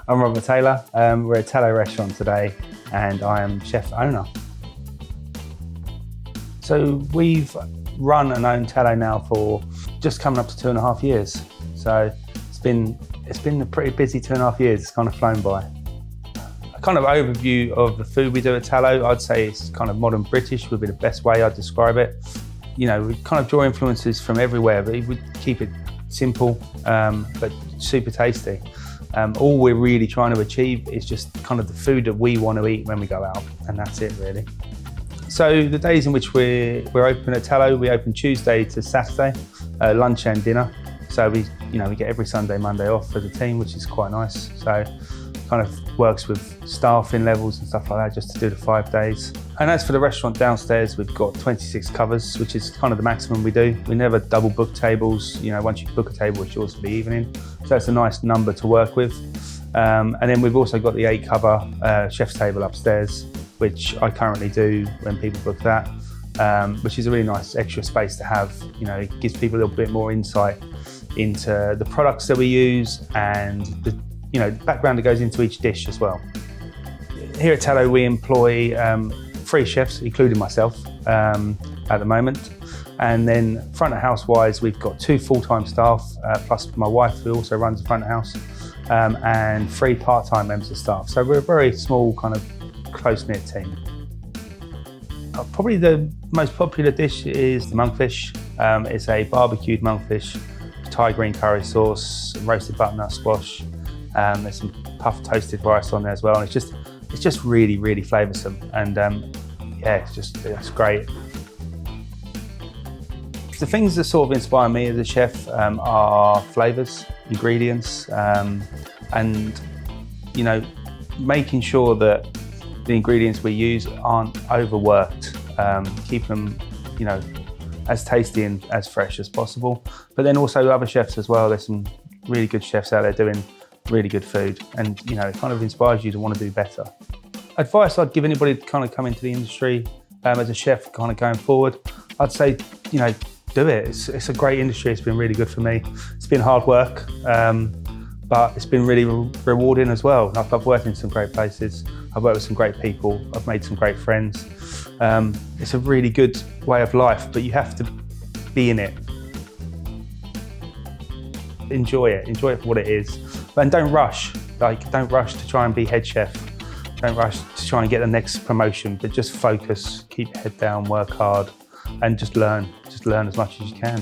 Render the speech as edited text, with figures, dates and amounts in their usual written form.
I'm Robert Taylor. We're at Tallow restaurant today and I am chef owner. So we've run and owned Tallow now for just coming up to 2.5 years. So it's been a pretty busy 2.5 years. It's kind of flown by. A kind of overview of the food we do at Tallow, I'd say it's kind of modern British would be the best way I'd describe it. You know, we kind of draw influences from everywhere, but we keep it simple, but super tasty. All we're really trying to achieve is just kind of the food that we want to eat when we go out, and that's it really. So the days in which we're open at Tallow, we open Tuesday to Saturday, lunch and dinner. So we get every Sunday, Monday off for the team, which is quite nice. So kind of works with staffing levels and stuff like that, just to do the 5 days. And as for the restaurant downstairs, we've got 26 covers, which is kind of the maximum we do. We never double book tables. You know, once you book a table, it's yours for the evening. So it's a nice number to work with. And then we've also got the 8 cover chef's table upstairs, which I currently do when people book that, which is a really nice extra space to have. You know, it gives people a little bit more insight into the products that we use and the background that goes into each dish as well. Here at Tallow, we employ 3 chefs, including myself, at the moment. And then front of house wise, we've got 2 full-time staff, plus my wife, who also runs the front of house, and 3 part-time members of staff. So we're a very small, kind of close-knit team. Probably the most popular dish is the monkfish. It's a barbecued monkfish, Thai green curry sauce, roasted butternut squash. There's some puffed toasted rice on there as well, and it's just really, really flavoursome, and yeah, it's great. The things that sort of inspire me as a chef are flavours, ingredients, and making sure that the ingredients we use aren't overworked. Keep them, as tasty and as fresh as possible. But then also other chefs as well. There's some really good chefs out there doing really good food, and it kind of inspires you to want to do better. Advice I'd give anybody to kind of come into the industry as a chef, kind of going forward, I'd say, do it. It's a great industry. It's been really good for me. It's been hard work, but it's been really rewarding as well. I've worked in some great places. I've worked with some great people. I've made some great friends. It's a really good way of life, but you have to be in it. Enjoy it for what it is. And don't rush. Don't rush to try and be head chef. Don't rush to try and get the next promotion, but just focus, keep your head down, work hard, and just learn as much as you can.